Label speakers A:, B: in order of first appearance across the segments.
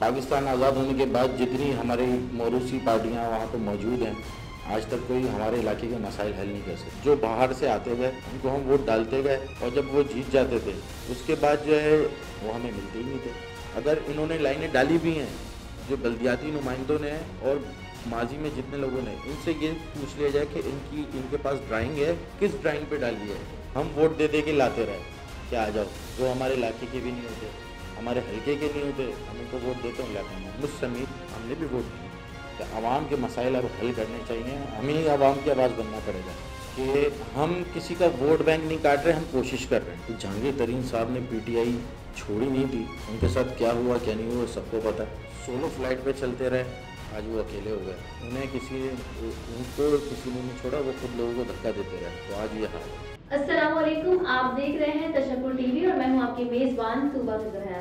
A: पाकिस्तान आज़ाद होने के बाद जितनी हमारी मौरूसी पार्टियां वहाँ पर मौजूद हैं, आज तक कोई हमारे इलाके के मसाइल हल नहीं कर सके। जो बाहर से आते गए उनको हम वोट डालते गए और जब वो जीत जाते थे उसके बाद जो है वो हमें मिलते ही नहीं थे। अगर इन्होंने लाइनें डाली भी हैं जो बल्दियाती नुमाइंदों ने और माजी में जितने लोगों ने, इनसे ये पूछ लिया जाए कि इनके पास ड्राइंग है, किस ड्राइंग पे डाली है। हम वोट दे दे के लाते रहे कि आ जाओ, जो हमारे इलाके के भी नहीं होते, हमारे हल्के के नहीं होते, हम उनको वोट देते हैं इलाके में। मुझ समेत हमने भी वोट दिए कि आवाम के मसाइल अब हल करने चाहिए। हमें ही आवाम की आवाज़ बनना पड़ेगा कि हम किसी का वोट बैंक नहीं काट रहे, हम कोशिश कर रहे हैं। तो जहांगीर तरीन साहब ने PTI छोड़ी नहीं थी, उनके साथ क्या हुआ क्या नहीं हुआ सबको पता है। सोलो फ्लाइट पे चलते रहे, आज वो अकेले हो गए। उनको किसी ने नहीं छोड़ा, वो खुद लोगों को धक्का देते रहे, तो आज ये हाल है।
B: अस्सलाम वालेकुम, आप देख रहे हैं तशक्कुर टीवी और मैं हूं आपकी मेजबान सुबह ज़हरा।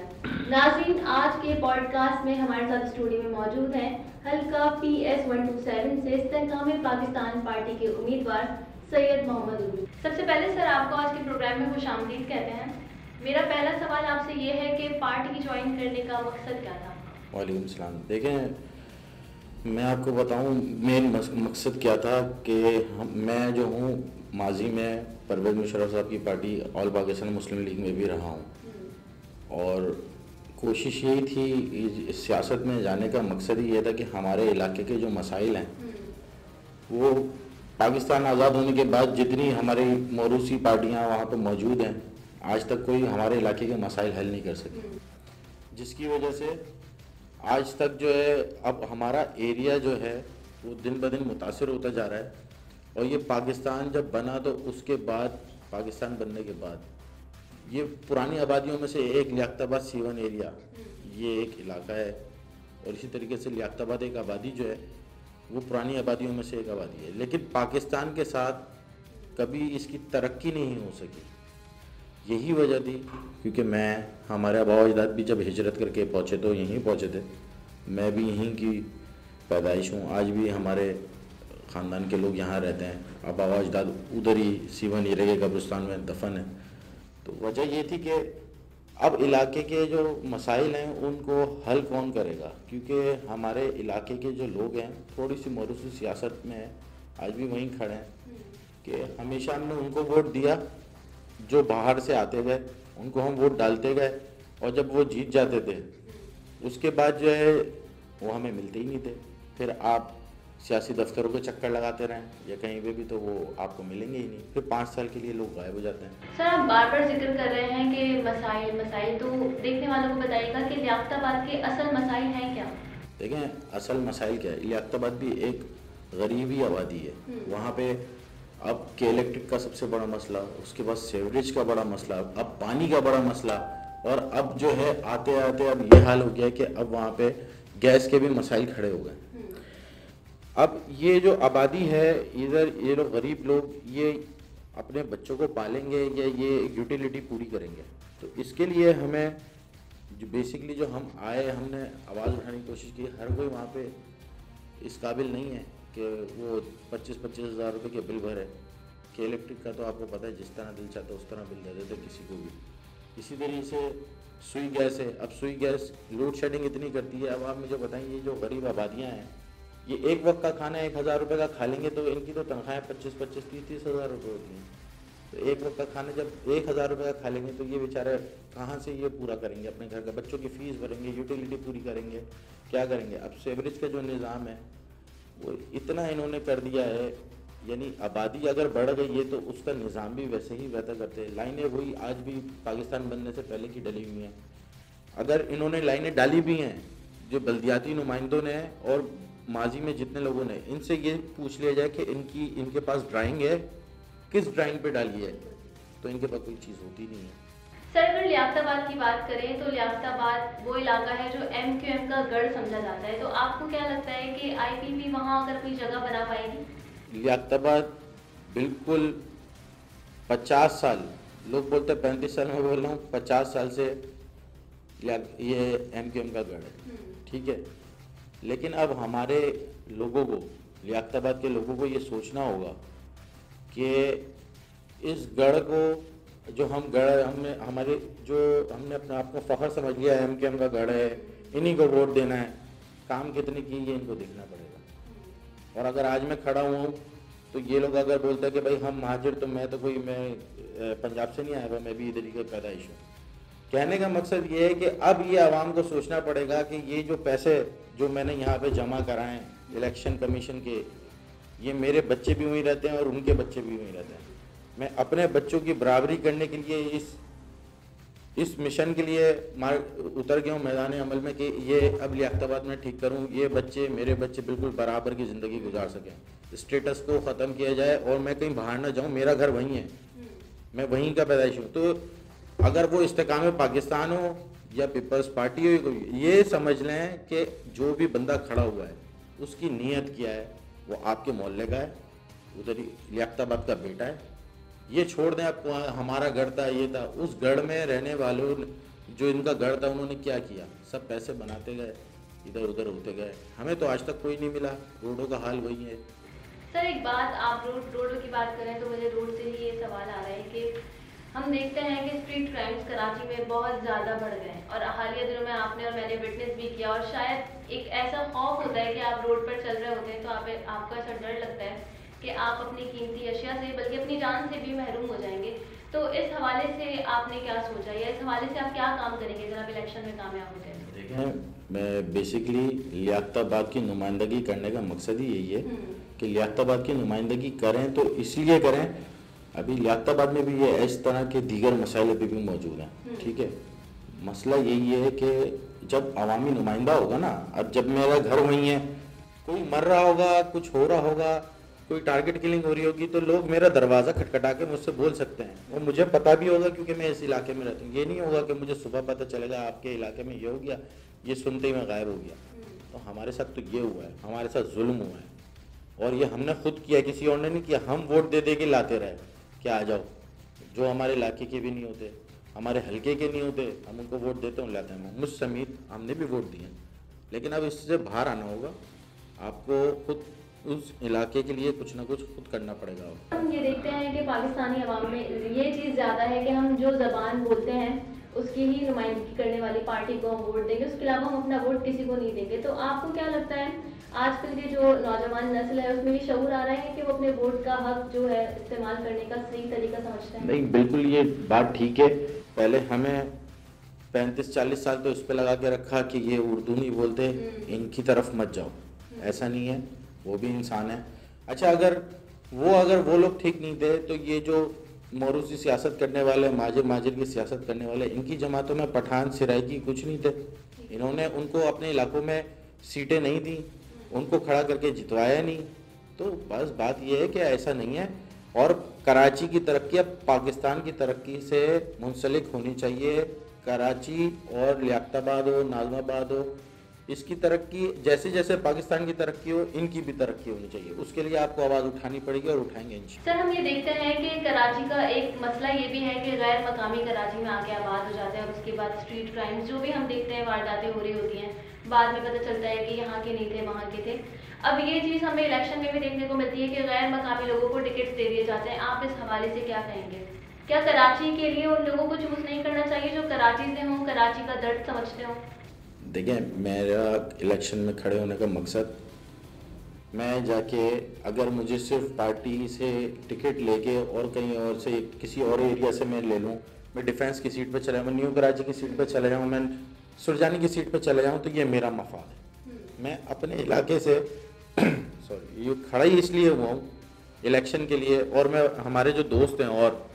B: नाज़रीन, आज के पॉडकास्ट में हमारे साथ स्टूडियो में मौजूद हैं हल्का PS 127 से इस्तेहकाम पाकिस्तान पार्टी के उम्मीदवार सैयद मोहम्मद उर्दू। सबसे पहले सर, आपको आज के प्रोग्राम में खुशामदीद कहते हैं। मेरा पहला सवाल आपसे ये है कि पार्टी की ज्वाइन करने का मकसद क्या था?
A: वालेकुम सलाम। देखें, मैं आपको बताऊं मेन मकसद क्या था कि मैं जो हूं माजी में परवेज़ मुशर्रफ साहब की पार्टी ऑल पाकिस्तान मुस्लिम लीग में भी रहा हूं और कोशिश यही थी, इस सियासत में जाने का मकसद ही ये था कि हमारे इलाके के जो मसाइल हैं वो पाकिस्तान आज़ाद होने के बाद जितनी हमारी मौरूसी पार्टियां वहाँ पर मौजूद हैं, आज तक कोई हमारे इलाके के मसाइल हल नहीं कर सके, जिसकी वजह से आज तक जो है अब हमारा एरिया जो है वो दिन ब दिन मुतासिर होता जा रहा है। और ये पाकिस्तान जब बना तो उसके बाद, पाकिस्तान बनने के बाद, ये पुरानी आबादियों में से एक लियाकताबाद C1 एरिया ये एक इलाका है और इसी तरीके से लियाकताबाद एक आबादी जो है वो पुरानी आबादियों में से एक आबादी है। लेकिन पाकिस्तान के साथ कभी इसकी तरक्की नहीं हो सकी। यही वजह थी क्योंकि हमारे आबा अजदाद भी जब हिजरत करके पहुँचे तो यहीं पहुँचे थे। मैं भी यहीं की पैदाइश हूँ, आज भी हमारे ख़ानदान के लोग यहाँ रहते हैं। आबा अजदाद उधर ही C1 एरिया के कब्रिस्तान में दफन है। तो वजह ये थी कि अब इलाके के जो मसाइल हैं उनको हल कौन करेगा, क्योंकि हमारे इलाके के जो लोग हैं थोड़ी सी मौरूसी सियासत में आज भी वहीं खड़े हैं कि हमेशा हमने उनको वोट दिया, जो बाहर से आते गए उनको हम वोट डालते गए और जब वो जीत जाते थे उसके बाद जो है वो हमें मिलते ही नहीं थे। फिर आप सियासी दफ्तरों के चक्कर लगाते रहें या कहीं पे भी तो वो आपको मिलेंगे ही नहीं। फिर 5 साल के लिए लोग गायब हो जाते हैं।
B: सर, आप बार बार जिक्र कर रहे हैं कि मसाइल, तो देखने वालों को बताइएगा कि लियाकताबाद के असल मसाइल हैं क्या?
A: देखें, असल मसाइल क्या है, लियाकताबाद भी एक गरीबी आबादी है। वहाँ पे अब के इलेक्ट्रिक का सबसे बड़ा मसला, उसके बाद सेवरेज का बड़ा मसला, अब पानी का बड़ा मसला, और अब जो है आते आते अब ये हाल हो गया कि अब वहाँ पे गैस के भी मसाइल खड़े हो गए। अब ये जो आबादी है इधर, ये लोग गरीब लोग ये अपने बच्चों को पालेंगे या ये यूटिलिटी पूरी करेंगे, तो इसके लिए हमें जो बेसिकली जो हम आए, हमने आवाज़ उठाने की कोशिश की। हर कोई वहाँ पे इस काबिल नहीं है कि वो 25-25 हज़ार रुपये के बिल भरे। के इलेक्ट्रिक का तो आपको पता है, जिस तरह दिल चाहता है उस तरह बिल दे देते किसी को भी। इसी तरीके से सुई गैस है, अब सुई गैस लोड शेडिंग इतनी करती है। अब आप मुझे बताइए, ये जो गरीब आबादियाँ हैं ये एक वक्त का खाना 1,000 रुपये का खा लेंगे तो इनकी तो तनख्वाहें 25-25, 30-30 हज़ार रुपये होती हैं। तो एक वक्त का खाना जब 1,000 रुपये का खा लेंगे तो ये बेचारे कहाँ से ये पूरा करेंगे, अपने घर का बच्चों की फ़ीस भरेंगे, यूटिलिटी पूरी करेंगे, क्या करेंगे। अब सेवरेज का जो निज़ाम है वो इतना इन्होंने कर दिया है, यानी आबादी अगर बढ़ गई है तो उसका निज़ाम भी वैसे ही बेहतर करते हैं। लाइनें वही आज भी पाकिस्तान बनने से पहले की डली हुई हैं। अगर इन्होंने लाइनें डाली भी हैं जो बल्दियाती नुमाइंदों ने और माजी में जितने लोगों ने, इनसे ये पूछ लिया जाए कि इनके पास ड्राइंग है, किस ड्राइंग पे डाली है, तो इनके पास कोई चीज़ होती नहीं है।
B: सर, अगर लियाकताबाद की बात करें तो लियाकताबाद वो इलाका है जो MQM का गढ़ समझा जाता है, तो आपको क्या लगता है कि IPP वहाँ अगर कोई जगह बना पाएगी?
A: लियाकताबाद बिल्कुल 50 साल, लोग बोलते हैं 35 साल, में बोल रहा हूँ 50 साल से ये MQM का गढ़ है, ठीक है। लेकिन अब हमारे लोगों को, लियाकताबाद के लोगों को ये सोचना होगा कि इस गढ़ को जो हम गढ़ हमने अपने आप को फ़ख्र समझ लिया, MQM का गढ़ है, इन्हीं को वोट देना है, काम कितने किए ये इनको देखना पड़ेगा। और अगर आज मैं खड़ा हुआ हूँ तो ये लोग अगर बोलते हैं कि भाई हम महाजिर, तो मैं पंजाब से नहीं आया हुआ, मैं भी इधर ही का पैदाइश हूँ। कहने का मकसद ये है कि अब ये आवाम को सोचना पड़ेगा कि ये जो पैसे जो मैंने यहाँ पे जमा कराए हैं इलेक्शन कमीशन के, ये मेरे बच्चे भी वहीं रहते हैं और उनके बच्चे भी वहीं रहते हैं। मैं अपने बच्चों की बराबरी करने के लिए इस मिशन के लिए उतर गया हूँ मैदान अमल में कि ये अब लियाकताबाद में ठीक करूँ, ये बच्चे मेरे बच्चे बिल्कुल बराबर की ज़िंदगी गुजार सकें, स्टेटस को ख़त्म किया जाए और मैं कहीं बाहर ना जाऊँ, मेरा घर वहीं है, मैं वहीं का पैदाइश हूँ। तो अगर वो इस्तेकाम पाकिस्तान हो या पीपल्स पार्टी हो, ये समझ लें कि जो भी बंदा खड़ा हुआ है उसकी नीयत क्या है, वो आपके मोहल्ले का है, उधर ही लियाकताबाद का बेटा है। ये छोड़ दें आप हमारा गढ़ था ये था, उस गढ़ में रहने वालों जो इनका गढ़ था उन्होंने क्या किया, सब पैसे बनाते गए, इधर उधर होते गए, हमें तो आज तक कोई नहीं मिला। रोडों का हाल वही है।
B: सर एक बात, आप रोडों की बात करें तो मुझे रोड से ही ये सवाल आ रहा है कि हम देखते हैं कि स्ट्रीट क्राइम्स कराची में बहुत ज़्यादा बढ़ गए हैं और हालिया दिनों में आपने और मैंने विटनेस भी किया, और शायद एक ऐसा खौफ होता है कि आप रोड पर चल रहे होते हैं तो आपको ऐसा डर लगता है कि आप अपनी कीमती अशिया से बल्कि अपनी जान से भी महरूम हो जाएंगे। तो इस हवाले से आपने क्या सोचा या इस हवाले से आप क्या काम करेंगे जब आप इलेक्शन में कामयाब होते हैं?
A: देखें, मैं बेसिकली लियाकताबाद की नुमाइंदगी करने का मकसद ही यही है कि लियाकताबाद की नुमाइंदगी करें तो इसलिए करें, अभी लियाकताबाद में भी ये इस तरह के दीगर मसाइल अभी भी मौजूद हैं। ठीक है, मसला यही है कि जब अवामी नुमाइंदा होगा ना, अब जब मेरा घर वहीं है, कोई मर रहा होगा, कुछ हो रहा होगा, कोई टारगेट किलिंग हो रही होगी, तो लोग मेरा दरवाज़ा खटखटा के मुझसे बोल सकते हैं और मुझे पता भी होगा क्योंकि मैं इस इलाके में रहता हूँ। ये नहीं होगा कि मुझे सुबह पता चलेगा आपके इलाके में ये हो गया, ये सुनते ही मैं गायब हो गया। तो हमारे साथ तो ये हुआ है, हमारे साथ जुल्म हुआ है और ये हमने खुद किया, किसी और ने नहीं किया। हम वोट दे दे के लाते रहे क्या आ जाओ, जो हमारे इलाके के भी नहीं होते, हमारे हल्के के नहीं होते, हम उनको वोट देते हैं, लाते हैं। मुझ समेत हमने भी वोट दिए, लेकिन अब इससे बाहर आना होगा, आपको खुद उस इलाके के लिए कुछ ना कुछ खुद करना पड़ेगा।
B: हम ये देखते हैं कि पाकिस्तानी अवाम में ये चीज़ ज़्यादा है कि हम जो ज़बान बोलते हैं उसकी ही नुमाइंदगी करने वाली पार्टी को हम वोट देंगे, उसके अलावा हम अपना वोट किसी को नहीं देंगे। तो आपको क्या लगता है आजकल की जो नौजवान नस्ल है उसमें ये शऊर आ रहा है कि वो अपने वोट का हक जो है इस्तेमाल करने का सही तरीका समझते हैं? नहीं,
A: बिल्कुल ये बात ठीक है। पहले हमें 35-40 साल तो इस पर लगा के रखा कि ये उर्दू नहीं बोलते, इनकी तरफ मत जाओ। ऐसा नहीं है, वो भी इंसान है। अच्छा, अगर वो लोग ठीक नहीं थे तो ये जो मौरूसी सियासत करने वाले, माजिर की सियासत करने वाले, इनकी जमातों में पठान सिराइकी कुछ नहीं थे। इन्होंने उनको अपने इलाकों में सीटें नहीं दी, उनको खड़ा करके जितवाया नहीं। तो बस बात यह है कि ऐसा नहीं है। और कराची की तरक्की अब पाकिस्तान की तरक्की से मुंसलिक होनी चाहिए। कराची और लियाकताबाद हो, नाज़िमाबाद हो, इसकी तरक्की जैसे जैसे पाकिस्तान की तरक्की हो, इनकी भी तरक्की होनी चाहिए। उसके लिए आपको आवाज़ उठानी पड़ेगी और उठाएंगे इंशाअल्लाह।
B: सर, हम ये देखते हैं कि कराची का एक मसला ये भी है कि गैर मकामी कराची में आके आबाद हो जाते हैं और उसके बाद स्ट्रीट क्राइम्स जो भी हम देखते हैं, वारदातें हो रही होती हैं, बाद में पता चलता है कि यहाँ के नहीं थे, वहाँ के थे। अब ये चीज़ हमें इलेक्शन में भी देखने को मिलती है कि गैर मकामी लोगों को टिकट्स दे दिए जाते हैं। आप इस हवाले से क्या कहेंगे? क्या कराची के लिए उन लोगों को चूज़ नहीं करना चाहिए जो कराची से हों, कराची का दर्द समझते हों?
A: देखिए, मेरा इलेक्शन में खड़े होने का मकसद, मैं जाके अगर मुझे सिर्फ पार्टी से टिकट लेके और कहीं और से किसी और एरिया से मैं ले लूँ, मैं डिफेंस की सीट पर चला जाऊँ, न्यू कराची की सीट पर चला जाऊँ, मैं सुरजानी की सीट पर चला जाऊँ, तो ये मेरा मफाद है। मैं अपने इलाके से सॉरी ये खड़ा ही इसलिए हुआ हूँ इलेक्शन के लिए। और मैं हमारे जो दोस्त हैं, और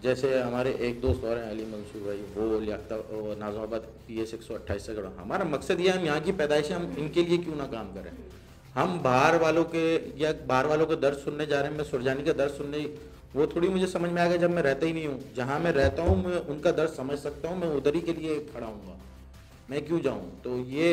A: जैसे हमारे एक दोस्त और हैं अली मंसूर भाई, वो नाज़िमाबाद PS 128 से खड़ा। हमारा मकसद ये है, हम यहाँ की पैदाइश, हम इनके लिए क्यों ना काम करें। हम बाहर वालों के दर्द सुनने जा रहे हैं। मैं सुरजानी का दर्द सुनने, वो थोड़ी मुझे समझ में आएगा जब मैं रहता ही नहीं हूँ। जहाँ मैं रहता हूँ मैं उनका दर्द समझ सकता हूँ, मैं उधर ही के लिए खड़ा हूँगा, मैं क्यों जाऊँ। तो ये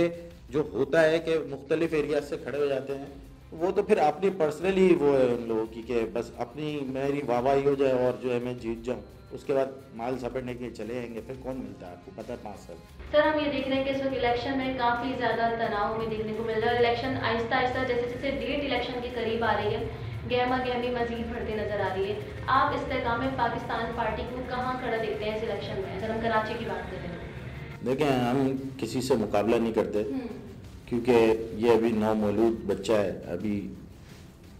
A: जो होता है कि मुख्तलिफ एरिया से खड़े हो जाते हैं, वो तो फिर अपनी पर्सनली वो है उन लोगों की कि बस अपनी मेरी वाहवाही हो जाए और जो है मैं जीत जाऊँ, उसके बाद माल झपटने के चले जाएंगे, फिर कौन मिलता है, आपको पता है 5 साल।
B: सर, हम ये देख रहे हैं कि इस वक्त इलेक्शन में काफ़ी ज़्यादा तनाव में देखने को मिल रहा है। इलेक्शन आहिस्ता आहिस्ता जैसे जैसे डेट इलेक्शन के करीब आ रही है, गहमा गहमी मजीद बढ़ती नजर आ रही है। आप इस्तेकाम पाकिस्तान पार्टी को कहाँ खड़ा देखते हैं इस इलेक्शन में, अगर हम कराची की बात करें?
A: देखें, हम किसी से मुकाबला नहीं करते, क्योंकि ये अभी नौमौलूद बच्चा है, अभी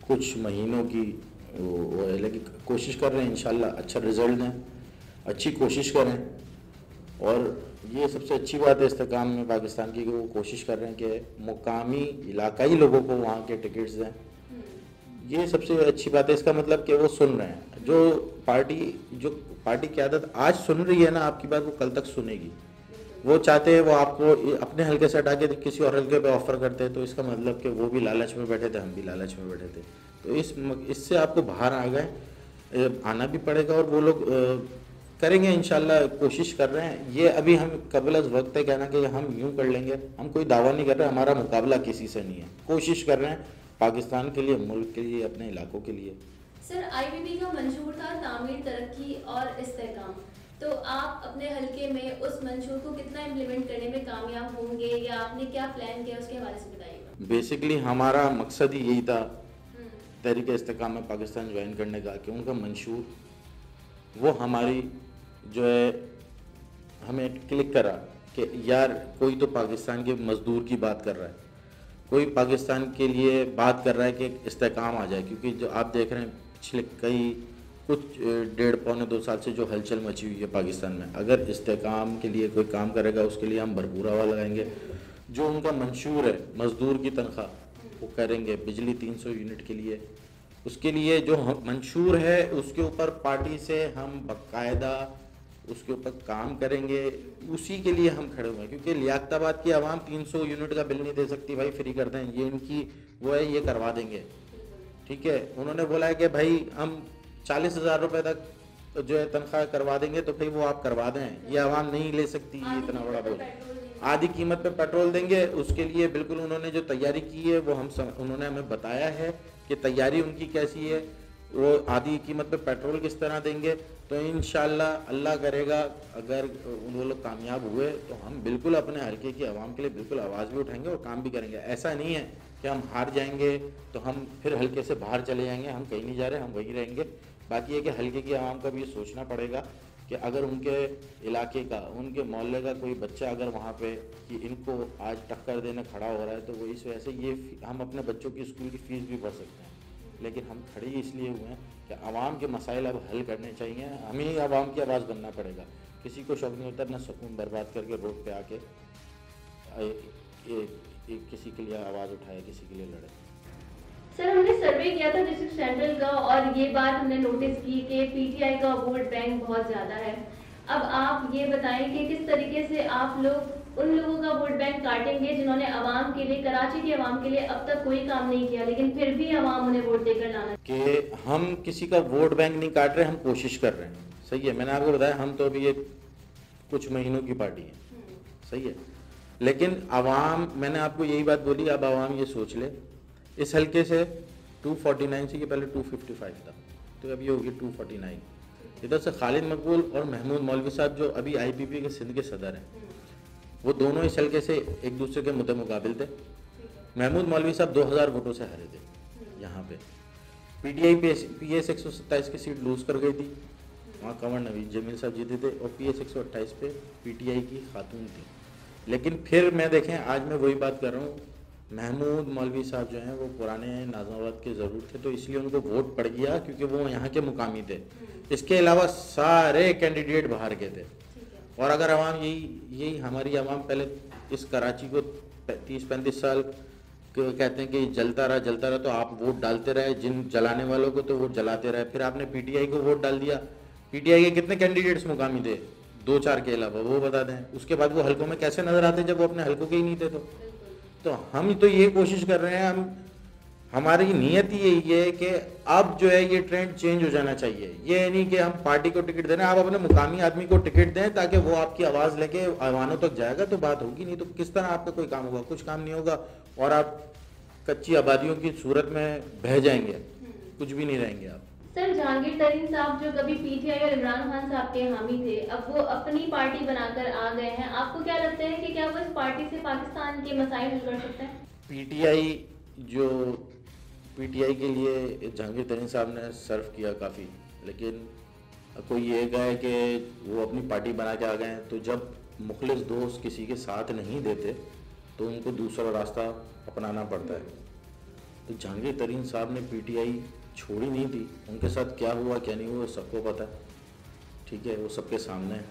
A: कुछ महीनों की वो है, लेकिन कोशिश कर रहे हैं इंशाल्लाह अच्छा रिजल्ट दें, अच्छी कोशिश करें। और ये सबसे अच्छी बात है इस्तेकाम में पाकिस्तान की कि वो कोशिश कर रहे हैं कि मुकामी इलाकाई लोगों को वहाँ के टिकट्स दें। ये सबसे अच्छी बात है। इसका मतलब कि वो सुन रहे हैं। जो पार्टी क़यादत आज सुन रही है ना आपकी बात, वो कल तक सुनेगी। वो चाहते हैं वो आपको अपने हल्के से हटा के किसी और हल्के पे ऑफर करते हैं, तो इसका मतलब कि वो भी लालच में बैठे थे, हम भी लालच में बैठे थे। तो इससे आपको बाहर आ गए, आना भी पड़ेगा। और वो लोग करेंगे इंशाल्लाह, कोशिश कर रहे हैं। ये अभी हम कबल अज़ वक्त है कहना कि हम यूँ कर लेंगे, हम कोई दावा नहीं कर रहे, हमारा मुकाबला किसी से नहीं है। कोशिश कर रहे हैं पाकिस्तान के लिए, मुल्क के लिए, अपने इलाकों के लिए।
B: सर, आईबीपी का मंशूर था तामीर, तरक्की और इस्तेहकाम, तो आप अपने हल्के में उस मंशूर को कितना इम्प्लीमेंट करने में कामयाब होंगे, या आपने क्या प्लान किया उसके हवाले से बताइएगा।
A: बेसिकली हमारा मकसद ही यही था तहरीक इस्तेहकाम में पाकिस्तान ज्वाइन करने का, कि उनका मंशूर वो हमारी जो है हमें क्लिक करा कि यार कोई तो पाकिस्तान के मज़दूर की बात कर रहा है, कोई पाकिस्तान के लिए बात कर रहा है कि इस्तेहकाम आ जाए। क्योंकि जो आप देख रहे हैं पिछले कुछ 1.5-2 साल से जो हलचल मची हुई है पाकिस्तान में, अगर इस्तेहकाम के लिए कोई काम करेगा उसके लिए हम भरपूर हवा लगाएंगे। जो उनका मंशूर है मज़दूर की तनख्वाह वो करेंगे, बिजली 300 यूनिट के लिए, उसके लिए जो मंशूर है उसके ऊपर पार्टी से हम बाकायदा उसके ऊपर काम करेंगे। उसी के लिए हम खड़े हुए हैं, क्योंकि लियाकताबाद की आवाम 300 यूनिट का बिल नहीं दे सकती भाई, फ्री कर दें, ये इनकी वो है, ये करवा देंगे। ठीक है, उन्होंने बोला है कि भाई हम 40,000 रुपये तक जो है तनख्वाह करवा देंगे, तो भाई वो आप करवा दें, ये आवाम नहीं ले सकती ये इतना बड़ा बोझ। आधी कीमत पे पेट्रोल देंगे, उसके लिए बिल्कुल उन्होंने जो तैयारी की है वो उन्होंने हमें बताया है कि तैयारी उनकी कैसी है, वो आधी कीमत पे पेट्रोल किस तरह देंगे। तो इंशाल्लाह अल्लाह करेगा अगर वो लोग कामयाब हुए तो हम बिल्कुल अपने हल्के की आवाम के लिए बिल्कुल आवाज़ भी उठाएंगे और काम भी करेंगे। ऐसा नहीं है कि हम हार जाएंगे तो हम फिर हल्के से बाहर चले जाएंगे, हम कहीं नहीं जा रहे, हम वहीं रहेंगे। बाकी है कि हल्के की आवाम का भी ये सोचना पड़ेगा कि अगर उनके इलाके का, उनके मोहल्ले का कोई बच्चा अगर वहाँ पे कि इनको आज टक्कर देने खड़ा हो रहा है, तो वो इस वजह से ये हम अपने बच्चों की स्कूल की फ़ीस भी भर सकते हैं। लेकिन हम खड़े इसलिए हुए हैं कि आवाम के मसाइल अब हल करने चाहिए, हमें ही आवाम की आवाज़ बनना पड़ेगा। किसी को शौक नहीं होता अपना सुकून बर्बाद करके रोड पे आके किसी के लिए आवाज़ उठाए, किसी के लिए लड़े।
B: सर, हमने सर्वे किया था डिस्ट्रिक्ट सेंट्रल का, और ये बात हमने नोटिस की कि पीटीआई का वोट बैंक बहुत ज़्यादा है। अब आप ये बताएं कि किस तरीके से आप लोग उन लोगों का वोट बैंक काटेंगे जिन्होंने आवाम के लिए, कराची की आवाम के लिए अब तक कोई काम नहीं किया, लेकिन फिर भी आवाम उन्हें वोट देकर लाना।
A: कि हम किसी का वोट बैंक नहीं काट रहे, हम कोशिश कर रहे हैं। सही है, मैंने आपको बताया हम तो अभी ये कुछ महीनों की पार्टी है, सही है। लेकिन आवाम, मैंने आपको यही बात बोली, अब आवाम ये सोच ले, इस हल्के से 249 से, पहले 255 था, तो अभी होगी 249। इधर से खालिद मकबूल और महमूद मौलवी साहब जो अभी आईपीपी के सिंध के सदर हैं, वो दोनों इस हल्के से एक दूसरे के मुकाबिल थे। महमूद मौलवी साहब 2000 वोटों से हारे थे यहाँ पे। पीटीआई PS 127 की सीट लूज कर गई थी, वहाँ कंवर नवीद जमील साहब जीते थे, और PS 128 पे पीटीआई की खातून थी। लेकिन फिर मैं देखें, आज मैं वही बात कर रहा हूँ, महमूद मौलवी साहब जो हैं वो पुराने नाज़माबाद के ज़रूर थे, तो इसलिए उनको वोट पड़ गया क्योंकि वो यहाँ के मुकामी थे। इसके अलावा सारे कैंडिडेट बाहर के थे। और अगर आवाम यही हमारी आवाम पहले इस कराची को 30-35 साल कहते हैं कि जलता रहा, तो आप वोट डालते रहे, जिन जलाने वालों को तो वोट जलाते रहे। फिर आपने पीटीआई को वोट डाल दिया, पीटीआई के कितने कैंडिडेट्स मुकामी थे? 2-4 के अलावा, वो बता दें। उसके बाद वो हल्कों में कैसे नजर आते जब वो अपने हल्कों के ही नहीं थे? तो हम तो ये कोशिश कर रहे हैं, हमारी नीयत ही यही है कि अब जो है ये ट्रेंड चेंज हो जाना चाहिए। ये नहीं कि हम पार्टी को टिकट दे रहे हैं, आप अपने मुकामी आदमी को टिकट दें ताकि वो आपकी आवाज़ लेके आवानों तक जाएगा तो बात होगी। नहीं तो किस तरह आपका कोई काम होगा? कुछ काम नहीं होगा और आप कच्ची आबादियों की सूरत में बह जाएंगे, कुछ भी नहीं रहेंगे आप।
B: सर, जहांगीर तरीन साहब जो कभी पीटीआई और इमरान खान साहब के हामी थे, अब वो अपनी पार्टी बनाकर आ गए हैं। आपको क्या लगता है कि क्या वो इस पार्टी से पाकिस्तान के मसाइल हल कर सकते हैं?
A: पीटीआई के लिए जहांगीर तरीन साहब ने सर्व किया काफ़ी, लेकिन कोई ये कहे कि वो अपनी पार्टी बना के आ गए हैं, तो जब मुखलिस दोस्त किसी के साथ नहीं देते तो उनको दूसरा रास्ता अपनाना पड़ता है। तो जहांगीर तरीन साहब ने पीटीआई छोड़ी नहीं थी, उनके साथ क्या हुआ क्या नहीं हुआ सबको पता है, ठीक है, वो सबके सामने है।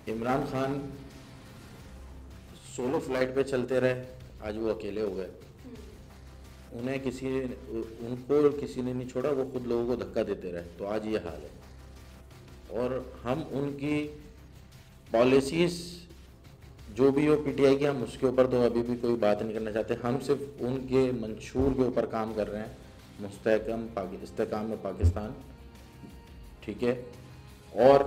A: इमरान खान सोलो फ्लाइट पे चलते रहे, आज वो अकेले हो गए। उनको किसी ने नहीं छोड़ा, वो खुद लोगों को धक्का देते रहे, तो आज ये हाल है। और हम उनकी पॉलिसीज़ जो भी हो पीटीआई की, हम उसके ऊपर तो अभी भी कोई बात नहीं करना चाहते। हम सिर्फ उनके मंशूर के ऊपर काम कर रहे हैं, इस्तेहकाम में पाकिस्तान, ठीक है। और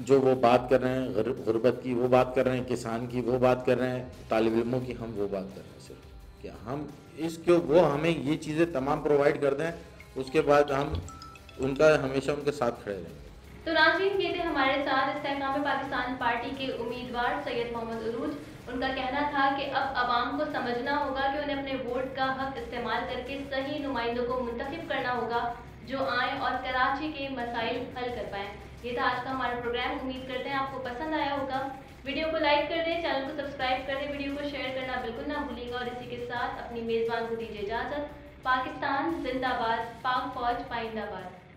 A: जो वो बात कर रहे हैं गुरबत की, वो बात कर रहे हैं किसान की, वो बात कर रहे हैं तालिब इल्मों की, हम वो बात कर रहे हैं सिर्फ कि हम इसके वो हमें ये चीज़ें तमाम प्रोवाइड कर दें, उसके बाद हम उनका हमेशा उनके साथ खड़े रहेंगे।
B: तो नाज़रीन, ये थे हमारे साथ इस्तेहकाम में पाकिस्तान पार्टी के उम्मीदवार सैयद मोहम्मद उरूज। उनका कहना था कि अब आवाम को समझना होगा कि उन्हें अपने वोट का हक इस्तेमाल करके सही नुमाइंदों को मुंतखब करना होगा जो आएँ और कराची के मसाइल हल कर पाएँ। ये था आज का हमारा प्रोग्राम। उम्मीद करते हैं आपको पसंद आया होगा। वीडियो को लाइक कर दें, चैनल को सब्सक्राइब कर दें, वीडियो को शेयर करना बिल्कुल ना भूलिएगा। और इसी के साथ अपनी मेज़बान को दीजिए इजाज़त। पाकिस्तान जिंदाबाद, पाक फौज पाइंदाबाद।